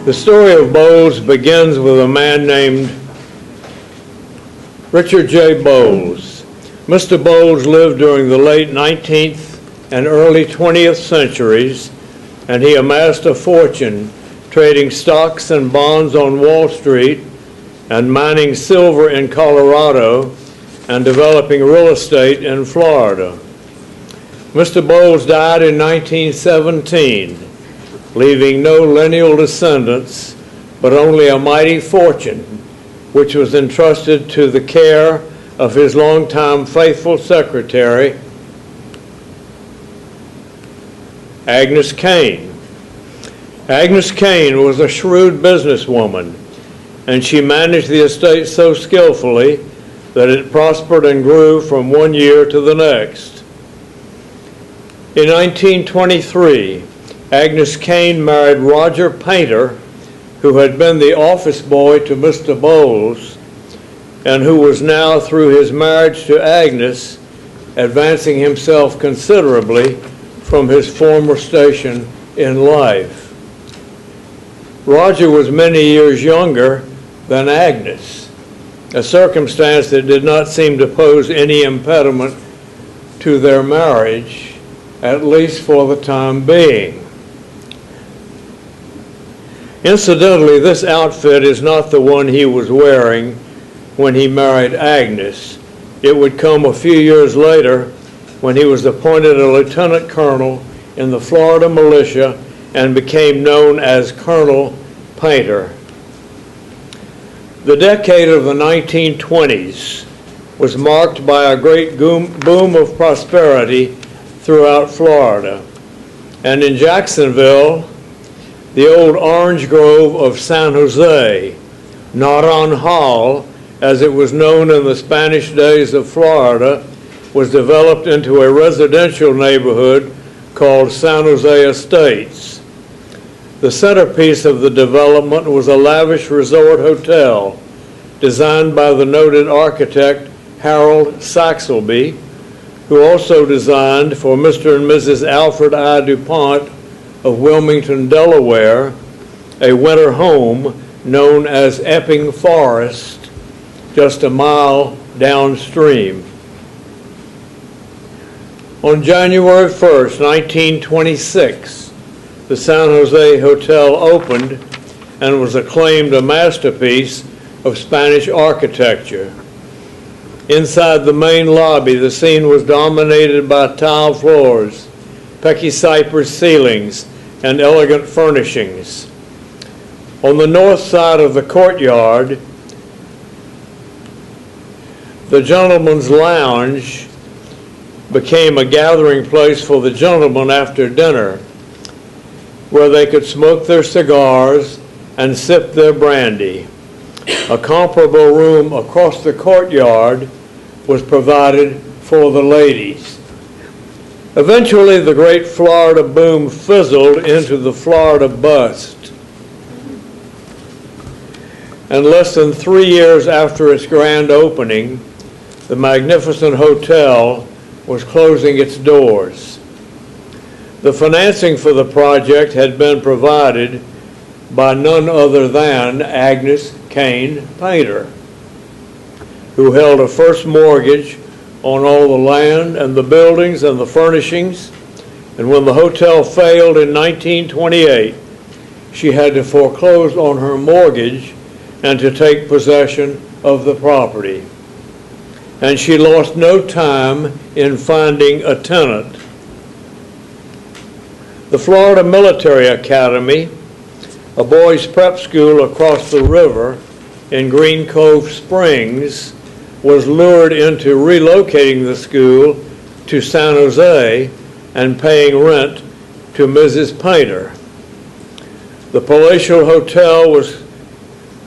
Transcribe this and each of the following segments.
The story of Bolles begins with a man named Richard J. Bolles. Mr. Bolles lived during the late 19th and early 20th centuries, and he amassed a fortune trading stocks and bonds on Wall Street and mining silver in Colorado and developing real estate in Florida. Mr. Bolles died in 1917, leaving no lineal descendants, but only a mighty fortune, which was entrusted to the care of his longtime faithful secretary, Agnes Kane. Agnes Kane was a shrewd businesswoman, and she managed the estate so skillfully that it prospered and grew from one year to the next. In 1923, Agnes Kane married Roger Painter, who had been the office boy to Mr. Bolles, and who was now, through his marriage to Agnes, advancing himself considerably from his former station in life. Roger was many years younger than Agnes, a circumstance that did not seem to pose any impediment to their marriage, at least for the time being. Incidentally, this outfit is not the one he was wearing when he married Agnes. It would come a few years later when he was appointed a lieutenant colonel in the Florida militia and became known as Colonel Painter. The decade of the 1920s was marked by a great boom of prosperity throughout Florida. And in Jacksonville, the old orange grove of San Jose, Naranjal, as it was known in the Spanish days of Florida, was developed into a residential neighborhood called San Jose Estates. The centerpiece of the development was a lavish resort hotel designed by the noted architect Harold Saxelby, who also designed for Mr. and Mrs. Alfred I. DuPont of Wilmington, Delaware, a winter home known as Epping Forest, just a mile downstream. On January 1st, 1926, the San Jose Hotel opened and was acclaimed a masterpiece of Spanish architecture. Inside the main lobby, the scene was dominated by tile floors, pecky cypress ceilings, and elegant furnishings. On the north side of the courtyard, the Gentleman's Lounge became a gathering place for the gentlemen after dinner, where they could smoke their cigars and sip their brandy. A comparable room across the courtyard was provided for the ladies. Eventually, the great Florida boom fizzled into the Florida bust. And less than 3 years after its grand opening, the magnificent hotel was closing its doors. The financing for the project had been provided by none other than Agnes Kane Painter, who held a first mortgage on all the land and the buildings and the furnishings, and when the hotel failed in 1928, she had to foreclose on her mortgage and to take possession of the property. And she lost no time in finding a tenant. The Florida Military Academy, a boys' prep school across the river in Green Cove Springs, was lured into relocating the school to San Jose and paying rent to Mrs. Painter. The palatial hotel was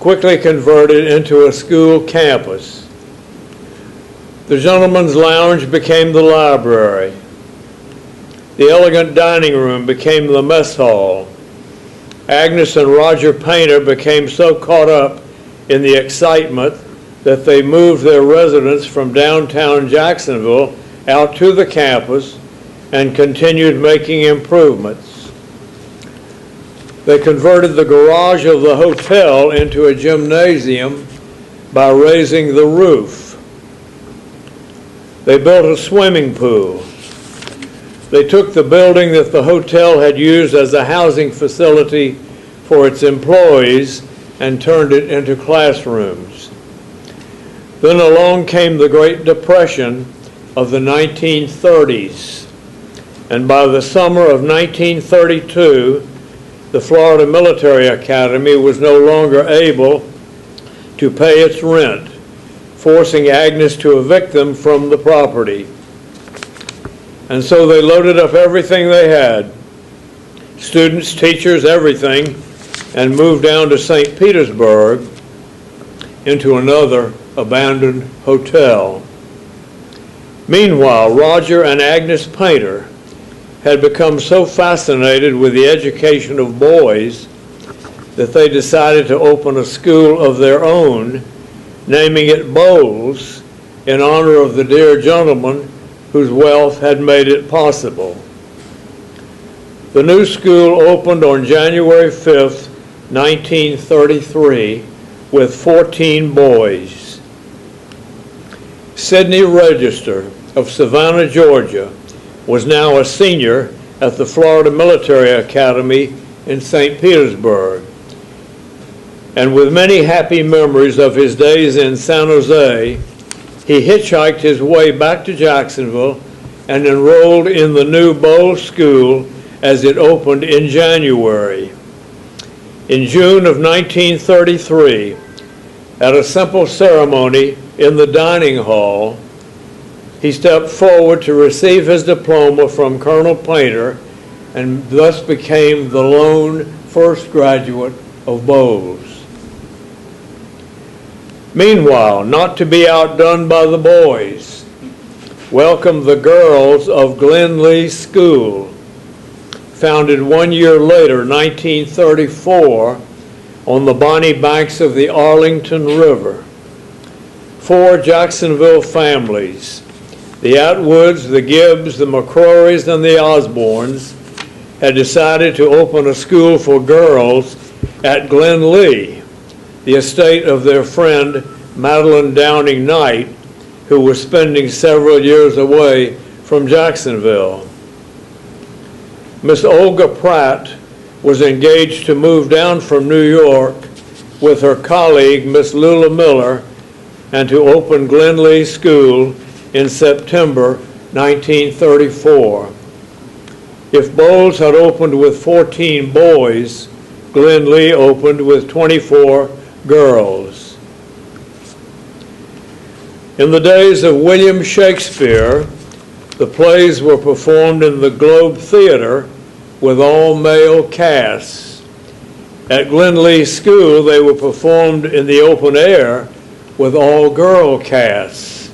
quickly converted into a school campus. The Gentleman's Lounge became the library. The elegant dining room became the mess hall. Agnes and Roger Painter became so caught up in the excitement that they moved their residence from downtown Jacksonville out to the campus and continued making improvements. They converted the garage of the hotel into a gymnasium by raising the roof. They built a swimming pool. They took the building that the hotel had used as a housing facility for its employees and turned it into classrooms. Then along came the Great Depression of the 1930s, and by the summer of 1932, the Florida Military Academy was no longer able to pay its rent, forcing Agnes to evict them from the property. And so they loaded up everything they had, students, teachers, everything, and moved down to St. Petersburg into another abandoned hotel. Meanwhile, Roger and Agnes Painter had become so fascinated with the education of boys that they decided to open a school of their own, naming it Bolles in honor of the dear gentleman whose wealth had made it possible. The new school opened on January 5th, 1933, with 14 boys. Sidney Register of Savannah, Georgia, was now a senior at the Florida Military Academy in St. Petersburg. And with many happy memories of his days in San Jose, he hitchhiked his way back to Jacksonville and enrolled in the new Bolles School as it opened in January. In June of 1933, at a simple ceremony in the dining hall, he stepped forward to receive his diploma from Colonel Painter and thus became the lone first graduate of Bolles. Meanwhile, not to be outdone by the boys, welcome the girls of Glen School, founded 1 year later, 1934, on the bonny banks of the Arlington River. 4 Jacksonville families, the Atwoods, the Gibbs, the McCrorys, and the Osbornes, had decided to open a school for girls at Glen, the estate of their friend Madeline Downing Knight, who was spending several years away from Jacksonville. Miss Olga Pratt was engaged to move down from New York with her colleague, Miss Lula Miller, and to open Glen School in September 1934. If Bolles had opened with 14 boys, Glen opened with 24 girls. In the days of William Shakespeare, the plays were performed in the Globe Theater with all male casts. At Glen School, they were performed in the open air with all girl casts.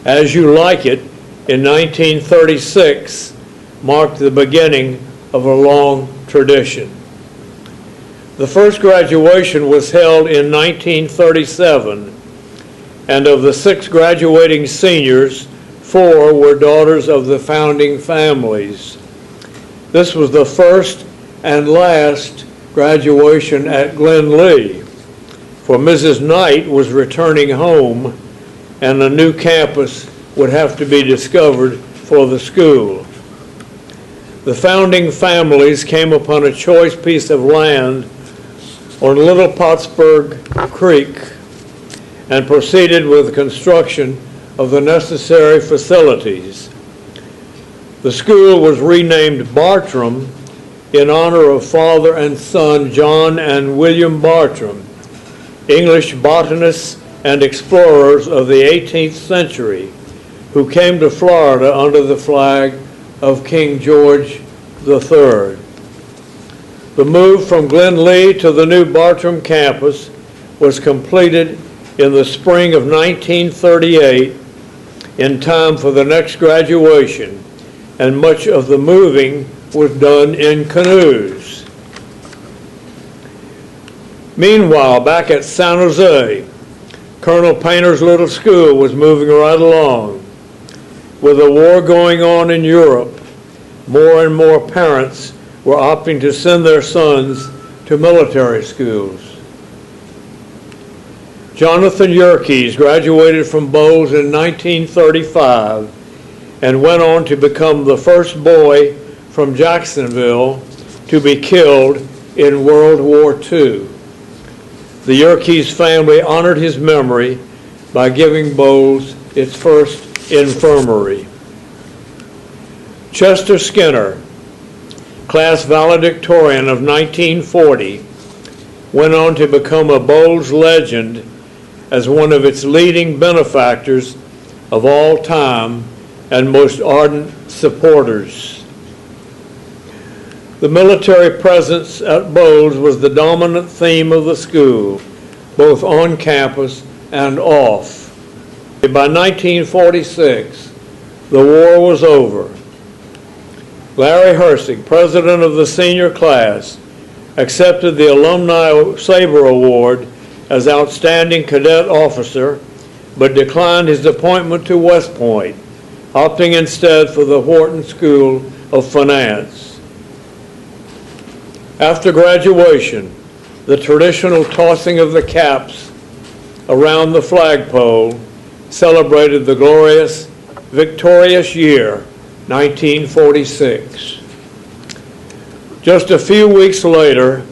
As You Like It in 1936 marked the beginning of a long tradition. The first graduation was held in 1937, and of the 6 graduating seniors, 4 were daughters of the founding families. This was the first and last graduation at Glen, for Mrs. Knight was returning home, and a new campus would have to be discovered for the school. The founding families came upon a choice piece of land on Little Pottsburg Creek and proceeded with the construction of the necessary facilities. The school was renamed Bartram in honor of father and son John and William Bartram, English botanists and explorers of the 18th century, who came to Florida under the flag of King George III. The move from Glen to the new Bartram campus was completed in the spring of 1938 in time for the next graduation, and much of the moving was done in canoes. Meanwhile, back at San Jose, Colonel Painter's little school was moving right along. With a war going on in Europe, more and more parents were opting to send their sons to military schools. Jonathan Yerkes graduated from Bolles in 1935 and went on to become the first boy from Jacksonville to be killed in World War II. The Yerkes family honored his memory by giving Bolles its first infirmary. Chester Skinner, class valedictorian of 1940, went on to become a Bolles legend as one of its leading benefactors of all time and most ardent supporters. The military presence at Bolles was the dominant theme of the school, both on campus and off. By 1946, the war was over. Larry Hersig, president of the senior class, accepted the Alumni Sabre Award as Outstanding Cadet Officer, but declined his appointment to West Point, opting instead for the Wharton School of Finance. After graduation, the traditional tossing of the caps around the flagpole celebrated the glorious, victorious year, 1946. Just a few weeks later,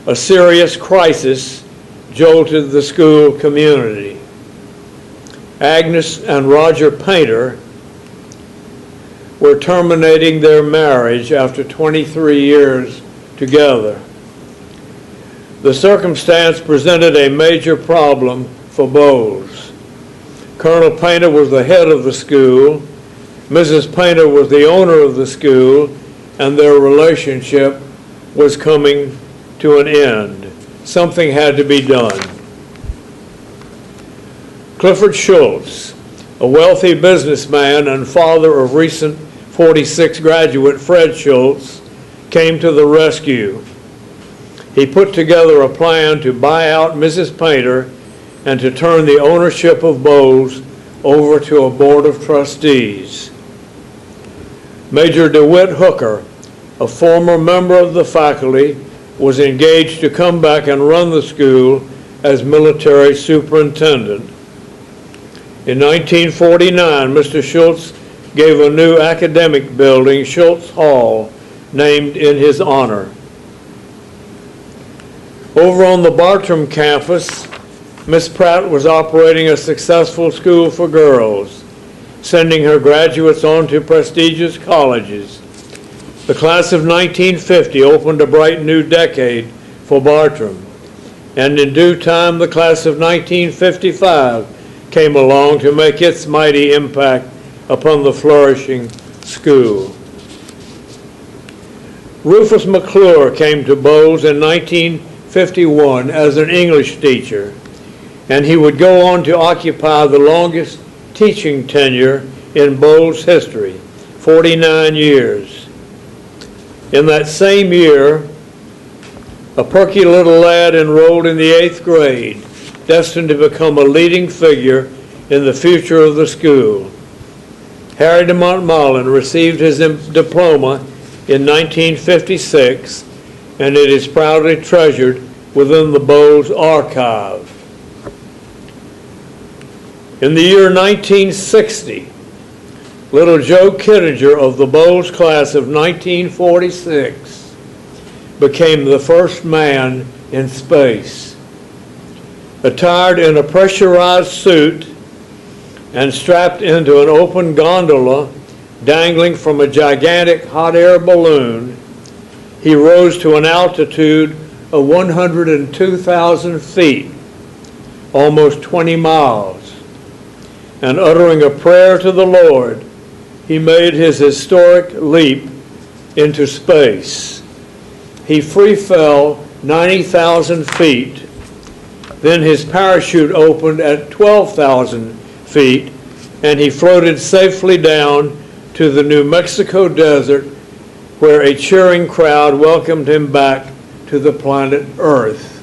a serious crisis jolted the school community. Agnes and Roger Painter were terminating their marriage after 23 years together. The circumstance presented a major problem for Bolles. Colonel Painter was the head of the school, Mrs. Painter was the owner of the school, and their relationship was coming to an end. Something had to be done. Clifford Schultz, a wealthy businessman and father of recent 46 graduate Fred Schultz, came to the rescue. He put together a plan to buy out Mrs. Painter and to turn the ownership of Bolles over to a board of trustees. Major DeWitt Hooker, a former member of the faculty, was engaged to come back and run the school as military superintendent. In 1949, Mr. Schultz gave a new academic building, Schultz Hall, named in his honor. Over on the Bartram campus, Miss Pratt was operating a successful school for girls, sending her graduates on to prestigious colleges. The class of 1950 opened a bright new decade for Bartram, and in due time the class of 1955 came along to make its mighty impact upon the flourishing school. Rufus McClure came to Bolles in 1951 as an English teacher, and he would go on to occupy the longest teaching tenure in Bolles history, 49 years. In that same year, a perky little lad enrolled in the 8th grade, destined to become a leading figure in the future of the school. Harry de Montmollin received his diploma in 1956, and it is proudly treasured within the Bolles archive. In the year 1960, little Joe Kittinger of the Bolles class of 1946 became the first man in space. Attired in a pressurized suit and strapped into an open gondola dangling from a gigantic hot air balloon, he rose to an altitude of 102,000 feet, almost 20 miles. And uttering a prayer to the Lord, he made his historic leap into space. He free fell 90,000 feet. Then his parachute opened at 12,000 feet, and he floated safely down to the New Mexico desert, where a cheering crowd welcomed him back to the planet Earth.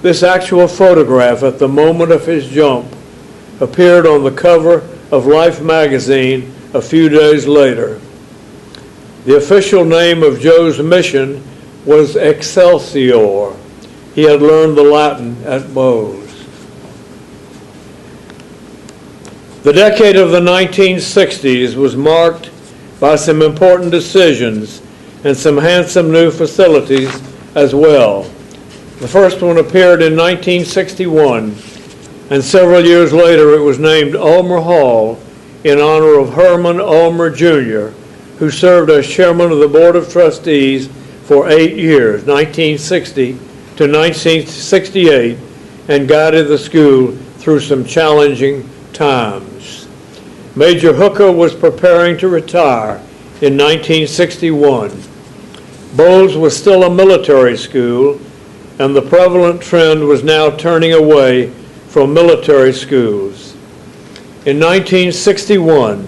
This actual photograph at the moment of his jump appeared on the cover of Life magazine a few days later. The official name of Joe's mission was Excelsior. He had learned the Latin at Bowes. The decade of the 1960s was marked by some important decisions and some handsome new facilities as well. The first one appeared in 1961, and several years later it was named Ulmer Hall in honor of Herman Ulmer Jr., who served as chairman of the Board of Trustees for 8 years, 1960 to 1968, and guided the school through some challenging times. Major Hooker was preparing to retire in 1961. Bowles was still a military school, and the prevalent trend was now turning away from military schools. In 1961,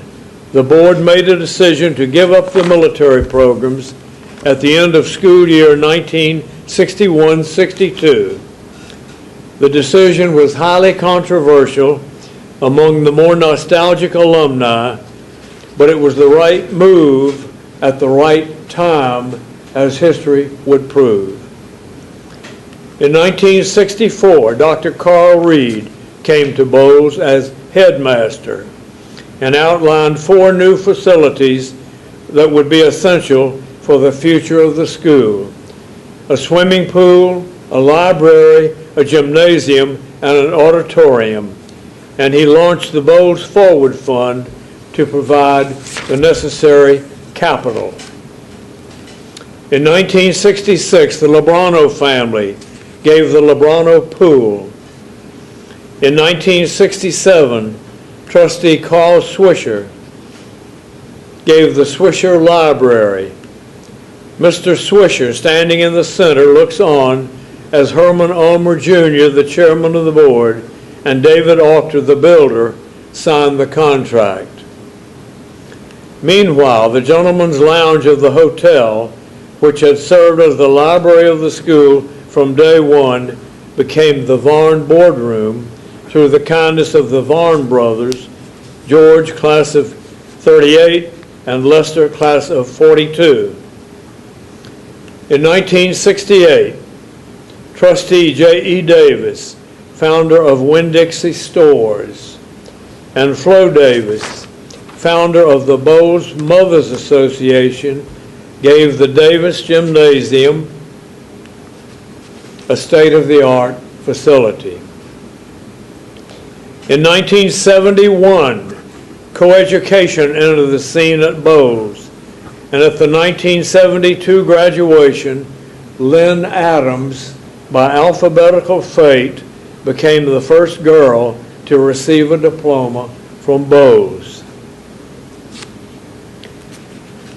the board made a decision to give up the military programs at the end of school year 1961-62. The decision was highly controversial among the more nostalgic alumni, but it was the right move at the right time, as history would prove. In 1964, Dr. Carl Reed came to Bowles as headmaster and outlined 4 new facilities that would be essential for the future of the school: a swimming pool, a library, a gymnasium, and an auditorium. And he launched the Bowles Forward Fund to provide the necessary capital. In 1966, the Lebrano family gave the Lebrano Pool. In 1967, Trustee Carl Swisher gave the Swisher Library. Mr. Swisher, standing in the center, looks on as Herman Ulmer Jr., the chairman of the board, and David Aukter, the builder, signed the contract. Meanwhile, the gentleman's lounge of the hotel, which had served as the library of the school from day one, became the Varn Boardroom through the kindness of the Varn brothers, George, class of 38, and Lester, class of 42. In 1968, Trustee J.E. Davis, founder of Winn-Dixie Stores, and Flo Davis, founder of the Bowles Mothers Association, gave the Davis Gymnasium a state-of-the-art facility. In 1971, coeducation entered the scene at Bowles, and at the 1972 graduation, Lynn Adams, by alphabetical fate, became the first girl to receive a diploma from Bowles.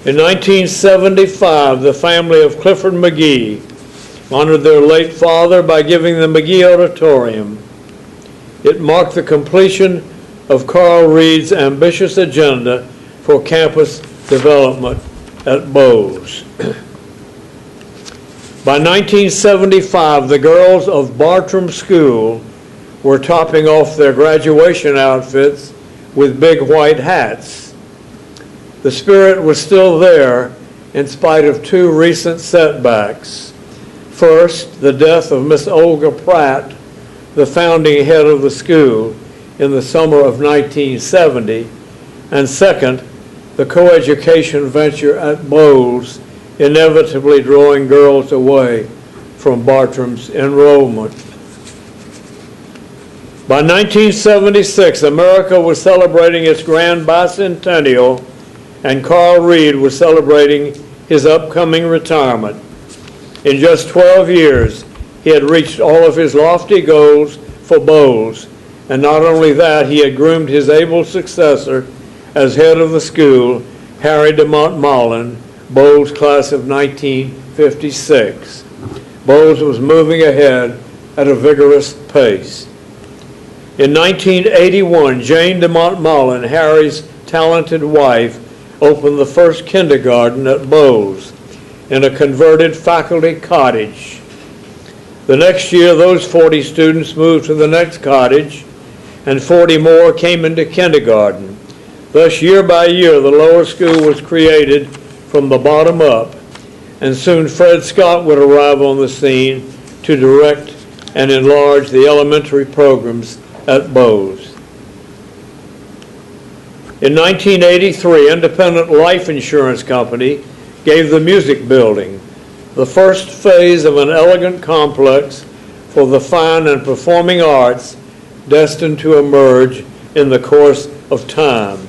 In 1975, the family of Clifford McGee honored their late father by giving the McGee Auditorium. It marked the completion of Carl Reed's ambitious agenda for campus development at Bowles. By 1975, the girls of Bartram School were topping off their graduation outfits with big white hats. The spirit was still there in spite of 2 recent setbacks. First, the death of Miss Olga Pratt, the founding head of the school, in the summer of 1970, and second, the coeducation venture at Bowles inevitably drawing girls away from Bartram's enrollment. By 1976, America was celebrating its grand bicentennial, and Carl Reed was celebrating his upcoming retirement. In just 12 years, he had reached all of his lofty goals for Bowles, and not only that, he had groomed his able successor as head of the school, Harry de Montmollin, Bowles class of 1956. Bowles was moving ahead at a vigorous pace. In 1981, Jane de Montmollin, Harry's talented wife, opened the first kindergarten at Bowles in a converted faculty cottage. The next year, those 40 students moved to the next cottage, and 40 more came into kindergarten. Thus, year by year, the lower school was created from the bottom up, and soon Fred Scott would arrive on the scene to direct and enlarge the elementary programs at Bolles. In 1983, Independent Life Insurance Company gave the music building the first phase of an elegant complex for the fine and performing arts destined to emerge in the course of time.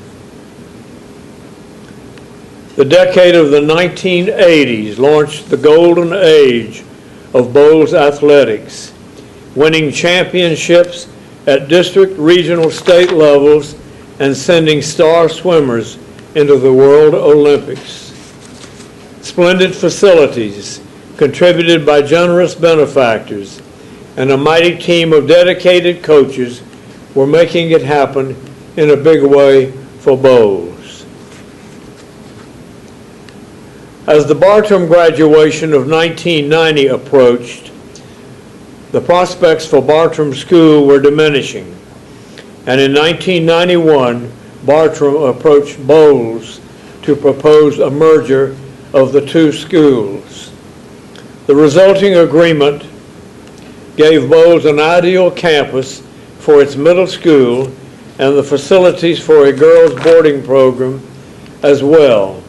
The decade of the 1980s launched the golden age of Bolles athletics, winning championships at district, regional, state levels, and sending star swimmers into the World Olympics. Splendid facilities, contributed by generous benefactors, and a mighty team of dedicated coaches were making it happen in a big way for Bolles. As the Bartram graduation of 1990 approached, the prospects for Bartram School were diminishing, and in 1991, Bartram approached Bolles to propose a merger of the two schools. The resulting agreement gave Bolles an ideal campus for its middle school and the facilities for a girls' boarding program as well.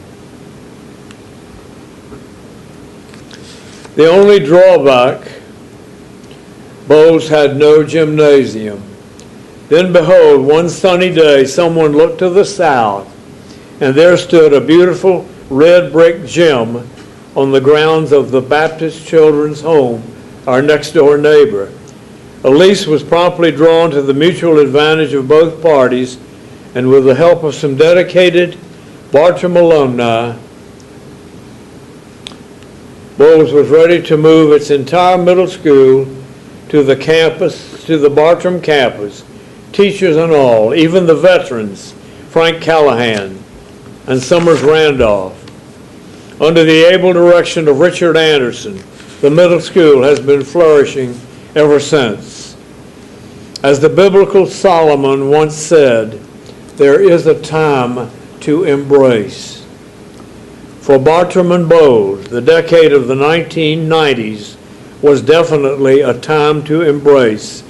The only drawback, Bolles had no gymnasium. Then behold, one sunny day, someone looked to the south, and there stood a beautiful red brick gym on the grounds of the Baptist Children's Home, our next-door neighbor. A lease was promptly drawn to the mutual advantage of both parties, and with the help of some dedicated Bartram alumni, Bolles was ready to move its entire middle school to the Bartram campus, teachers and all, even the veterans, Frank Callahan and Summers Randolph. Under the able direction of Richard Anderson, the middle school has been flourishing ever since. As the biblical Solomon once said, there is a time to embrace. For Bartram and Bolles, the decade of the 1990s was definitely a time to embrace.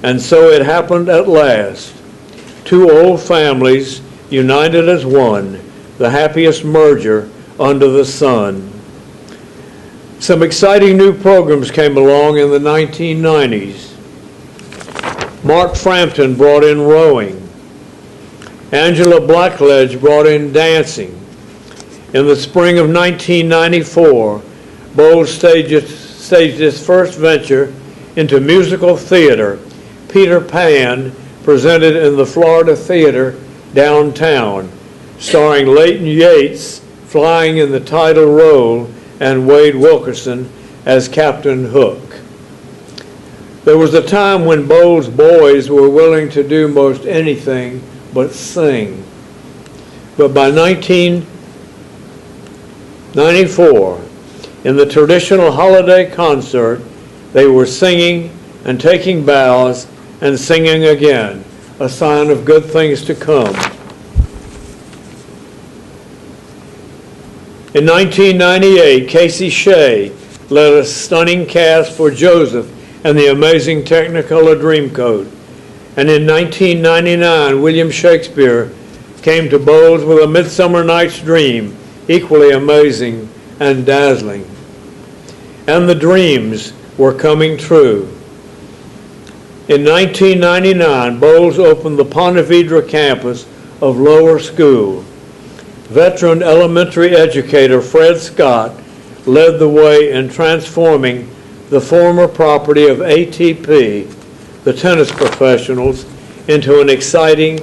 And so it happened at last. Two old families united as one, the happiest merger under the sun. Some exciting new programs came along in the 1990s. Mark Frampton brought in rowing. Angela Blackledge brought in dancing. In the spring of 1994, Bolles staged its first venture into musical theater, Peter Pan, presented in the Florida Theater downtown, starring Leighton Yates flying in the title role and Wade Wilkerson as Captain Hook. There was a time when Bolles boys were willing to do most anything but sing. But by 1994, in the traditional holiday concert, they were singing and taking bows and singing again, a sign of good things to come. In 1998, Casey Shea led a stunning cast for Joseph and the Amazing Technicolor Dreamcoat. And in 1999, William Shakespeare came to Bolles with A Midsummer Night's Dream, equally amazing and dazzling. And the dreams were coming true. In 1999, Bolles opened the Ponte Vedra campus of Lower School. Veteran elementary educator Fred Scott led the way in transforming the former property of ATP, the tennis professionals, into an exciting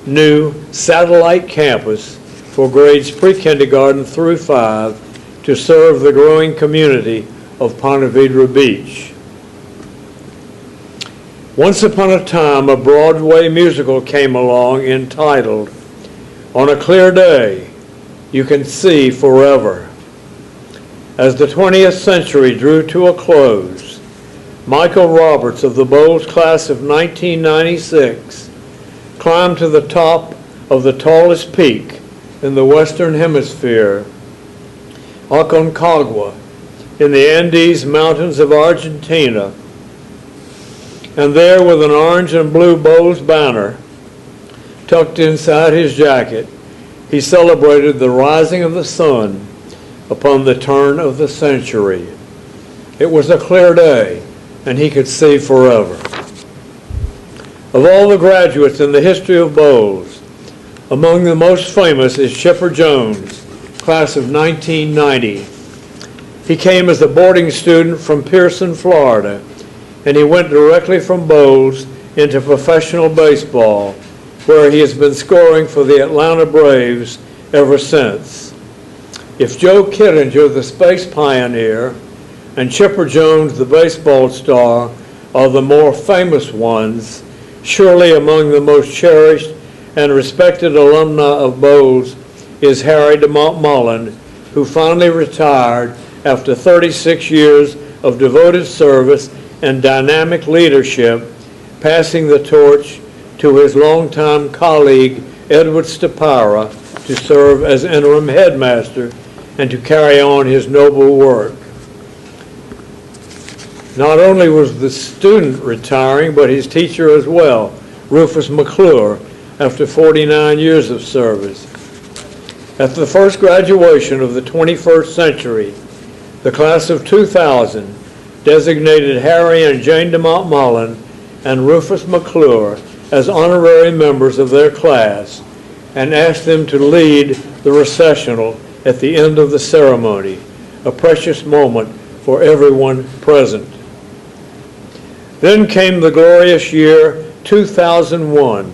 new satellite campus for grades pre-kindergarten through 5 to serve the growing community of Ponte Vedra Beach. Once upon a time, a Broadway musical came along entitled, On a Clear Day, You Can See Forever. As the 20th century drew to a close, Michael Roberts of the Bolles class of 1996 climbed to the top of the tallest peak in the Western Hemisphere Aconcagua, in the Andes Mountains of Argentina. And there, with an orange and blue Bowles banner tucked inside his jacket, he celebrated the rising of the sun upon the turn of the century. It was a clear day, and he could see forever. Of all the graduates in the history of Bowles, among the most famous is Chipper Jones, class of 1990. He came as a boarding student from Pearson, Florida, and he went directly from Bowles into professional baseball, where he has been scoring for the Atlanta Braves ever since. If Joe Kittinger, the space pioneer, and Chipper Jones, the baseball star, are the more famous ones, surely among the most cherished and respected alumni of Bowles is Harry de Montmollin, who finally retired after 36 years of devoted service and dynamic leadership, passing the torch to his longtime colleague Edward Stapara to serve as interim headmaster and to carry on his noble work. Not only was the student retiring, but his teacher as well, Rufus McClure, after 49 years of service. At the first graduation of the 21st century, the class of 2000 designated Harry and Jane de Montmollin and Rufus McClure as honorary members of their class and asked them to lead the recessional at the end of the ceremony, a precious moment for everyone present. Then came the glorious year 2001,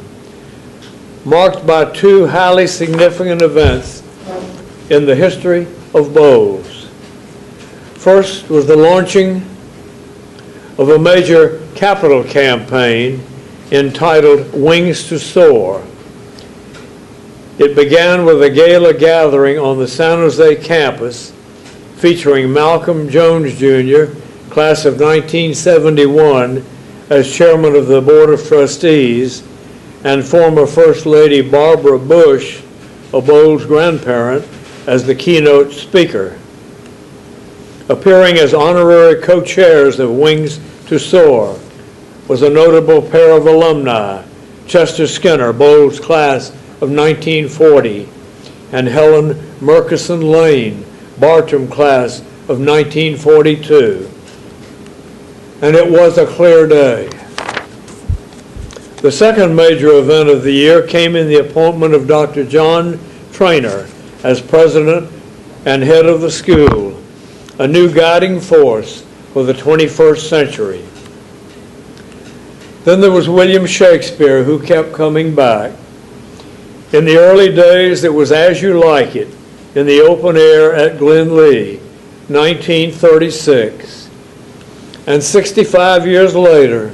marked by two highly significant events in the history of Bowles. First was the launching of a major capital campaign entitled Wings to Soar. It began with a gala gathering on the San Jose campus featuring Malcolm Jones Jr., class of 1971, as chairman of the Board of Trustees, and former First Lady Barbara Bush, a Bowles grandparent, as the keynote speaker. Appearing as honorary co-chairs of Wings to Soar was a notable pair of alumni, Chester Skinner, Bowles class of 1940, and Helen Murkison Lane, Bartram class of 1942. And it was a clear day. The second major event of the year came in the appointment of Dr. John Traynor as president and head of the school, a new guiding force for the 21st century. Then there was William Shakespeare, who kept coming back. In the early days, it was As You Like It in the open air at Glen, 1936. And 65 years later,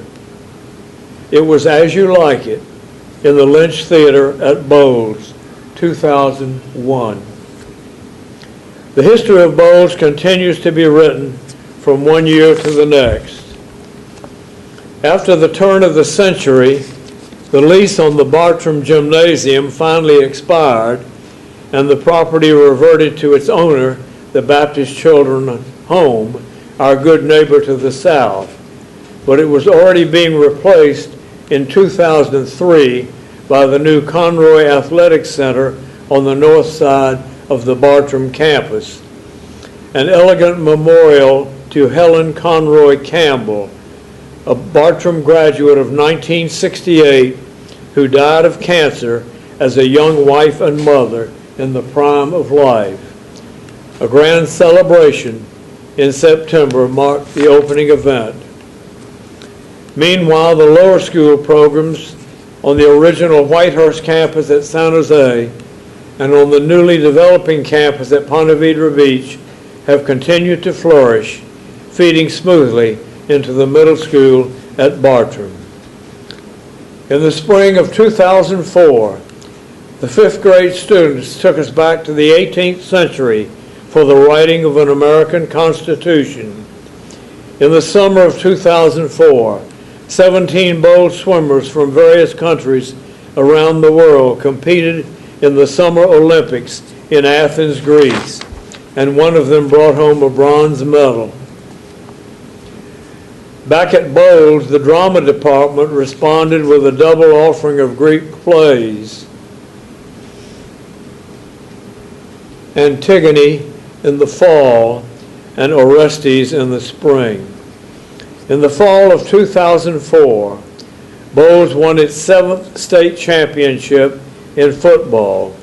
it was As You Like It in the Lynch Theater at Bowles, 2001. The history of Bowles continues to be written from one year to the next. After the turn of the century, the lease on the Bartram Gymnasium finally expired, and the property reverted to its owner, the Baptist Children's Home, our good neighbor to the south. But it was already being replaced in 2003 by the new Conroy Athletic Center on the north side of the Bartram campus, an elegant memorial to Helen Conroy Campbell, a Bartram graduate of 1968 who died of cancer as a young wife and mother in the prime of life. A grand celebration in September marked the opening event. Meanwhile, the lower school programs on the original Whitehurst campus at San Jose and on the newly developing campus at Ponte Vedra Beach have continued to flourish, feeding smoothly into the middle school at Bartram. In the spring of 2004, the fifth grade students took us back to the 18th century for the writing of an American Constitution. In the summer of 2004, 17 Bowles swimmers from various countries around the world competed in the Summer Olympics in Athens, Greece. and one of them brought home a bronze medal. Back at Bolles, the drama department responded with a double offering of Greek plays. Antigone in the fall and Orestes in the spring. In the fall of 2004, Bolles won its 7th state championship in football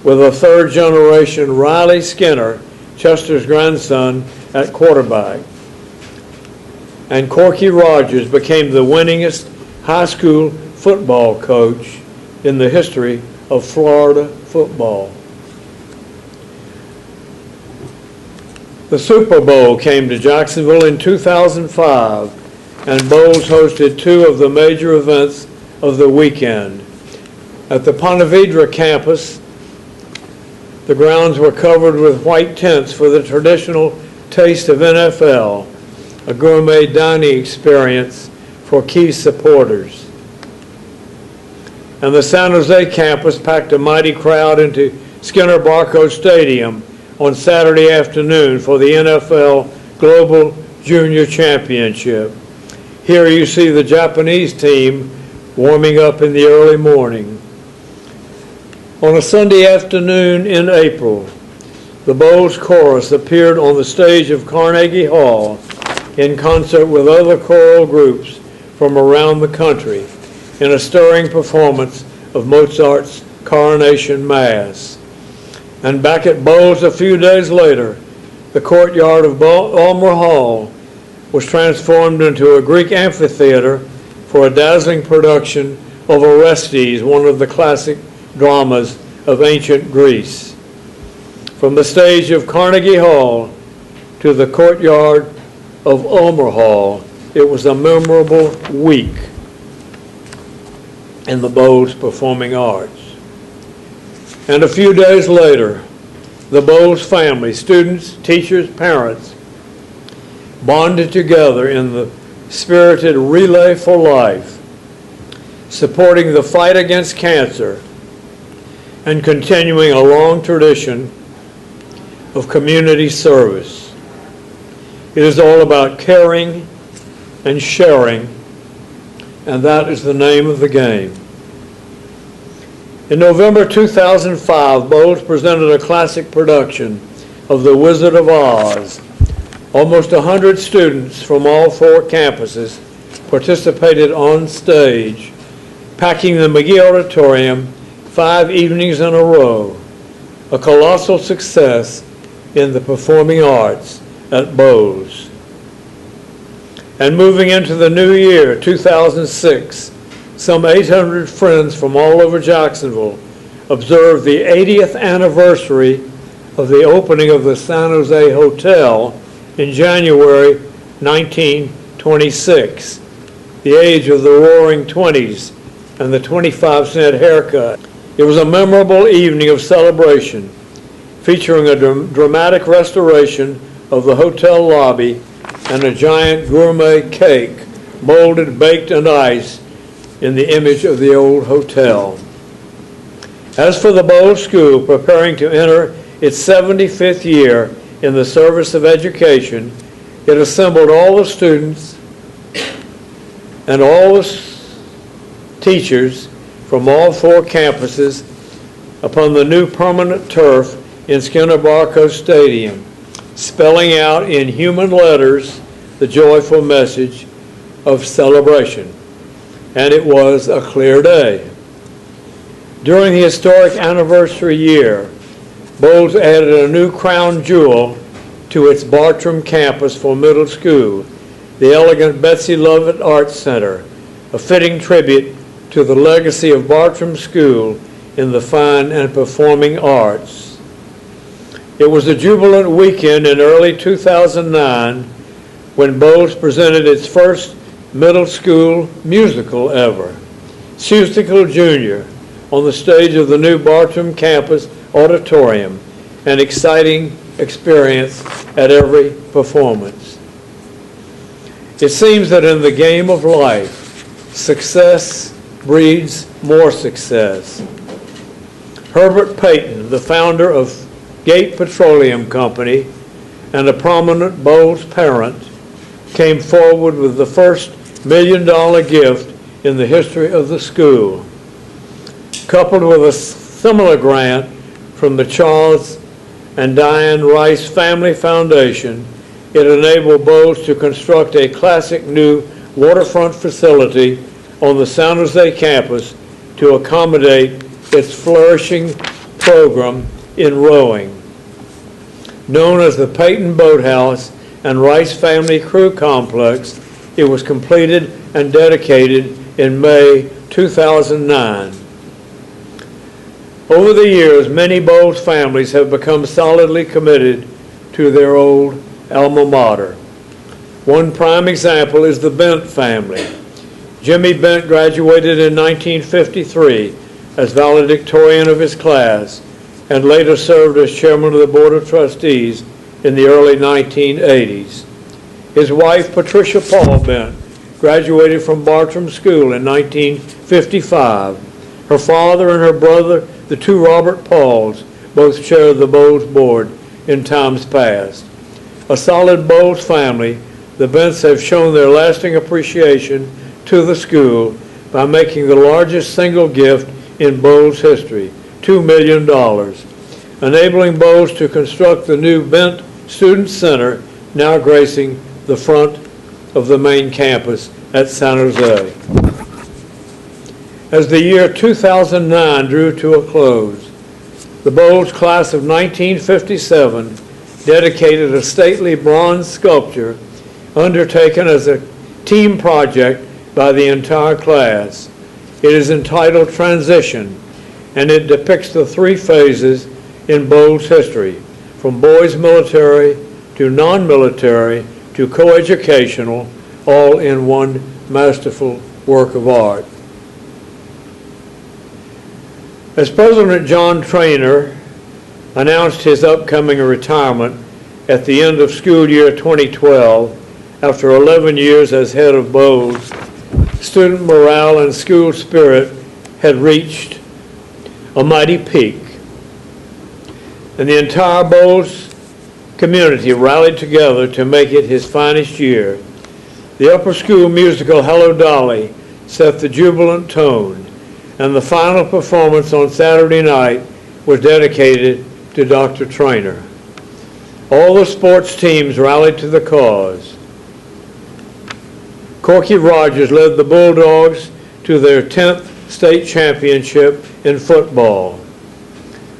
with a third-generation Riley Skinner, Chester's grandson, at quarterback. And Corky Rogers became the winningest high school football coach in the history of Florida football. The Super Bowl came to Jacksonville in 2005, and Bolles hosted 2 of the major events of the weekend. At the Ponte Vedra campus, the grounds were covered with white tents for the traditional Taste of NFL, a gourmet dining experience for key supporters. And the San Jose campus packed a mighty crowd into Skinner Barco Stadium on Saturday afternoon for the NFL Global Junior Championship. Here you see the Japanese team warming up in the early morning. On a Sunday afternoon in April, the Bolles Chorus appeared on the stage of Carnegie Hall in concert with other choral groups from around the country in a stirring performance of Mozart's Coronation Mass. And back at Bolles a few days later, the courtyard of Ulmer Hall was transformed into a Greek amphitheater for a dazzling production of Orestes, one of the classic dramas of ancient Greece. From the stage of Carnegie Hall to the courtyard of Ulmer Hall, it was a memorable week in the Bolles Performing Arts. And a few days later, the Bolles family, students, teachers, parents, bonded together in the spirited Relay for Life, supporting the fight against cancer and continuing a long tradition of community service. It is all about caring and sharing, and that is the name of the game. In November 2005, Bolles presented a classic production of The Wizard of Oz. Almost 100 students from all 4 campuses participated on stage, packing the McGee Auditorium 5 evenings in a row, a colossal success in the performing arts at Bolles. And moving into the new year, 2006, some 800 friends from all over Jacksonville observed the 80th anniversary of the opening of the San Jose Hotel in January 1926, the age of the Roaring Twenties and the 25-cent haircut. It was a memorable evening of celebration, featuring a dramatic restoration of the hotel lobby and a giant gourmet cake, molded, baked, and iced in the image of the old hotel. As for the Bolles School, preparing to enter its 75th year in the service of education, it assembled all the students and all the teachers from all 4 campuses upon the new permanent turf in Skinner Barco Stadium, spelling out in human letters the joyful message of celebration. And it was a clear day. During the historic anniversary year, Bolles added a new crown jewel to its Bartram campus for middle school, the elegant Betsy Lovett Arts Center, a fitting tribute to the legacy of Bartram School in the fine and performing arts. It was a jubilant weekend in early 2009 when Bolles presented its first middle school musical ever, Seussical Jr., on the stage of the new Bartram campus auditorium, an exciting experience at every performance. It seems that in the game of life, success breeds more success. Herbert Payton, the founder of Gate Petroleum Company, and a prominent Bolles parent, came forward with the first $1 million gift in the history of the school. Coupled with a similar grant from the Charles and Diane Rice Family Foundation, it enabled Bolles to construct a classic new waterfront facility on the San Jose campus to accommodate its flourishing program in rowing. Known as the Peyton Boathouse and Rice Family Crew Complex, it was completed and dedicated in May 2009. Over the years, many Bolles families have become solidly committed to their old alma mater. One prime example is the Bent family. Jimmy Bent graduated in 1953 as valedictorian of his class and later served as chairman of the Board of Trustees in the early 1980s. His wife, Patricia Paul Bent, graduated from Bartram School in 1955. Her father and her brother, the two Robert Pauls, both chaired the Bolles board in times past. A solid Bolles family, the Bents have shown their lasting appreciation to the school by making the largest single gift in Bolles history, $2 million, enabling Bolles to construct the new Bent Student Center, now gracing the front of the main campus at San Jose. As the year 2009 drew to a close, the Bolles class of 1957 dedicated a stately bronze sculpture undertaken as a team project by the entire class. It is entitled Transition, and it depicts the three phases in Bolles history, from boys military to non-military to coeducational, all in one masterful work of art. As President John Traynor announced his upcoming retirement at the end of school year 2012, after 11 years as head of Bolles, student morale and school spirit had reached a mighty peak, and the entire Bolles community rallied together to make it his finest year. The upper school musical Hello Dolly set the jubilant tone, and the final performance on Saturday night was dedicated to Dr. Traynor. All the sports teams rallied to the cause. Corky Rogers led the Bulldogs to their 10th state championship in football.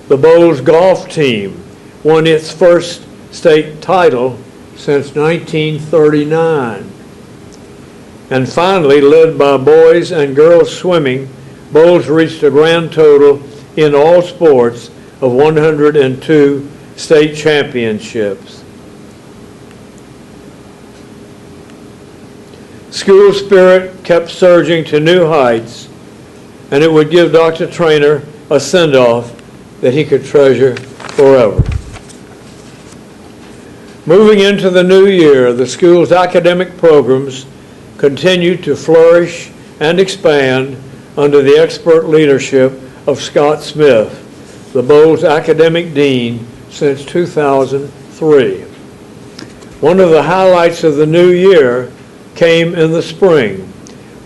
The Bolles golf team won its first state title since 1939. And finally, led by boys and girls swimming, Bolles reached a grand total in all sports of 102 state championships. School spirit kept surging to new heights, and it would give Dr. Traynor a send-off that he could treasure forever. Moving into the new year, the school's academic programs continued to flourish and expand under the expert leadership of Scott Smith, the Bolles academic dean since 2003. One of the highlights of the new year came in the spring,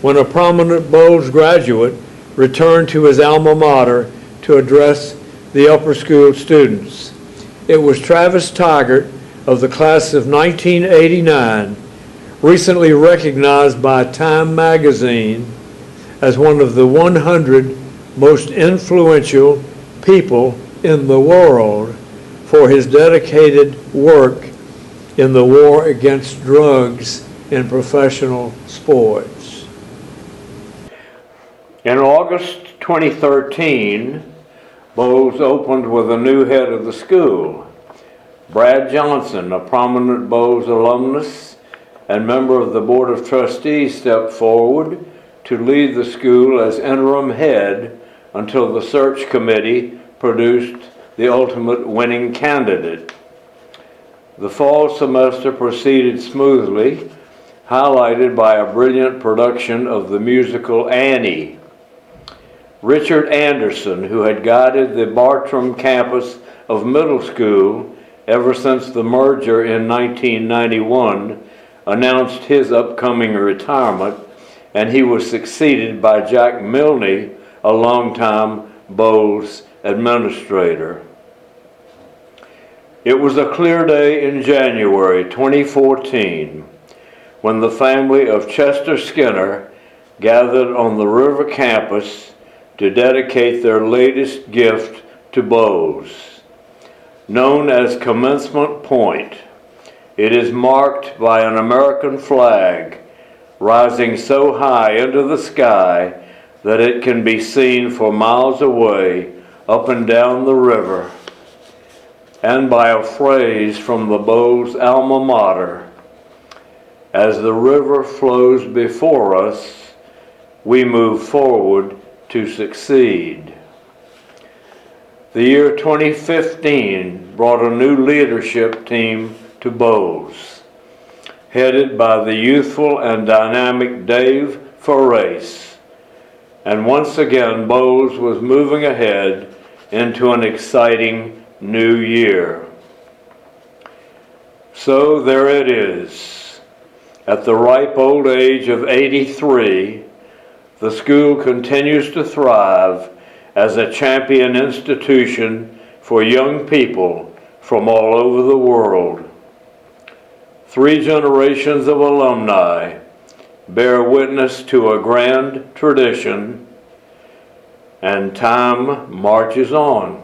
when a prominent Bolles graduate returned to his alma mater to address the upper school students. It was Travis Tigert of the class of 1989, recently recognized by Time magazine as one of the 100 most influential people in the world for his dedicated work in the war against drugs in professional sports. In August 2013, Bolles opened with a new head of the school. Brad Johnson, a prominent Bolles alumnus and member of the Board of Trustees, stepped forward to lead the school as interim head until the search committee produced the ultimate winning candidate. The fall semester proceeded smoothly, highlighted by a brilliant production of the musical Annie. Richard Anderson, who had guided the Bartram campus of middle school ever since the merger in 1991 announced his upcoming retirement, and he was succeeded by Jack Milne, a longtime Bolles administrator. It was a clear day in January 2014 when the family of Chester Skinner gathered on the river campus to dedicate their latest gift to Bolles. Known as Commencement Point, it is marked by an American flag rising so high into the sky that it can be seen for miles away up and down the river, and by a phrase from the Bolles alma mater: "As the river flows before us, we move forward to succeed." The year 2015 brought a new leadership team to Bolles, headed by the youthful and dynamic Dave Farace. And once again, Bolles was moving ahead into an exciting new year. So there it is. At the ripe old age of 83, the school continues to thrive as a champion institution for young people from all over the world. 3 generations of alumni bear witness to a grand tradition, and time marches on.